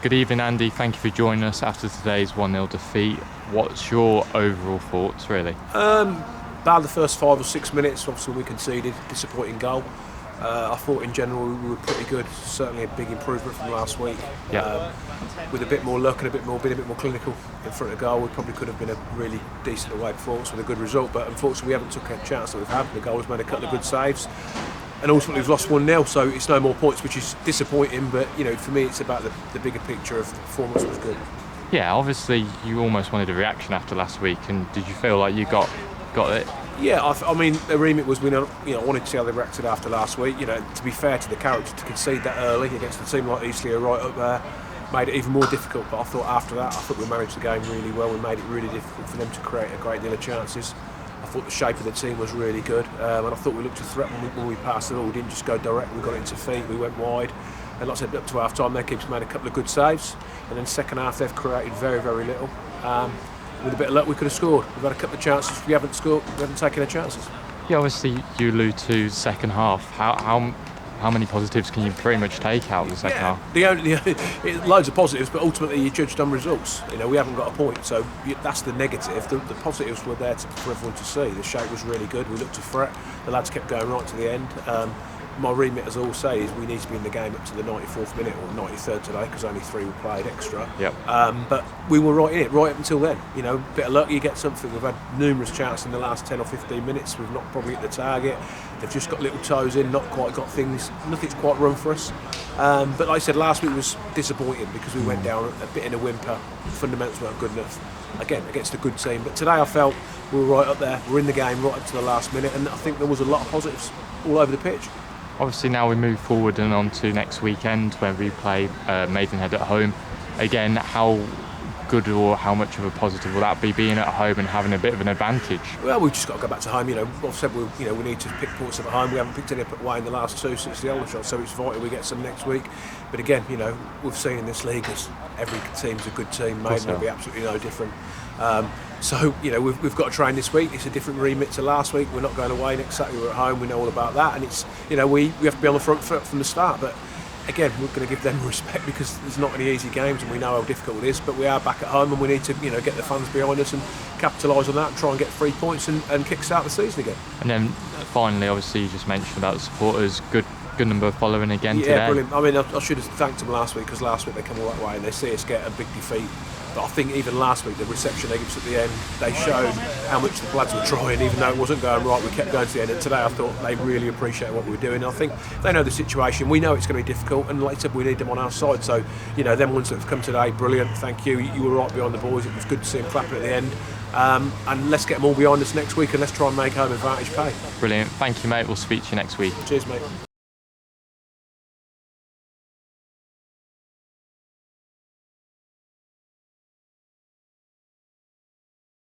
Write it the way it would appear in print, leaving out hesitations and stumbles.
Good evening, Andy. Thank you for joining us after today's 1-0 defeat. What's your overall thoughts, really? About the first 5 or 6 minutes, obviously we conceded, disappointing goal. I thought in general we were pretty good, certainly a big improvement from last week. Yeah. With a bit more luck and being a bit more clinical in front of goal, we probably could have been a really decent away performance with a good result, but unfortunately we haven't took a chance that we've had. The goal has made a couple of good saves, and ultimately we've lost 1-0, so it's no more points, which is disappointing, but for me it's about the bigger picture of the performance was good. Yeah, obviously you almost wanted a reaction after last week, and did you feel like you got it? Yeah, I mean, the remit was I wanted to see how they reacted after last week. To be fair to the character, to concede that early against a team like Eastleigh, right up there, made it even more difficult. But I thought after that, we managed the game really well. We made it really difficult for them to create a great deal of chances. I thought the shape of the team was really good, and I thought we looked a threat when we passed it all. We didn't just go direct, we got it into feet, we went wide. And like I said, up to half time, their keepers made a couple of good saves. And then second half, they've created very, very little. With a bit of luck, we could have scored. We've had a couple of chances. We haven't scored. We haven't taken the chances. Yeah, obviously you allude to second half. How many positives can you pretty much take out of the second half? Loads of positives, but ultimately you're judged on results. We haven't got a point, so that's the negative. The positives were there for everyone to see. The shape was really good. We looked to threat. The lads kept going right to the end. My remit, as I all say, is we need to be in the game up to the 94th minute or 93rd today, because only 3 were played extra. Yep. But we were right in it right up until then. A bit of luck, you get something. We've had numerous chances in the last 10 or 15 minutes. We've not probably hit the target. They've just got little toes in, not quite got things. Nothing's quite run for us. But like I said, last week was disappointing because we went down a bit in a whimper. Fundamentals weren't good enough. Again, against a good team. But today I felt we were right up there. We're in the game right up to the last minute, and I think there was a lot of positives all over the pitch. Obviously now we move forward and on to next weekend when we play Maidenhead at home. Again, how good or how much of a positive will that be, being at home and having a bit of an advantage? Well, we've just got to go back to home. I've said we need to pick points up at home. We haven't picked any up away in the last 2 since the Aldershot, so it's vital we get some next week. But again, we've seen in this league as every team's a good team. Maidenhead will be absolutely no different. So we've got to train this week. It's a different remit to last week. We're not going away next Saturday. We're at home. We know all about that, and it's we have to be on the front foot from the start. But again, we're going to give them respect because there's not any easy games, and we know how difficult it is. But we are back at home, and we need to get the fans behind us and capitalise on that and try and get 3 points and kick-start the season again. And then finally, obviously, you just mentioned about the supporters. Good number following again today. Yeah, brilliant. I mean, I should have thanked them last week because last week they come all that way and they see us get a big defeat. But I think even last week, the reception they gave us at the end, they showed how much the lads were trying, even though it wasn't going right. We kept going to the end, and today I thought they really appreciate what we were doing. I think they know the situation. We know it's going to be difficult, and like I said, we need them on our side. So, them ones that have come today, brilliant. Thank you. You were right behind the boys. It was good to see them clapping at the end. And let's get them all behind us next week, and let's try and make home advantage pay. Brilliant. Thank you, mate. We'll speak to you next week. Cheers, mate.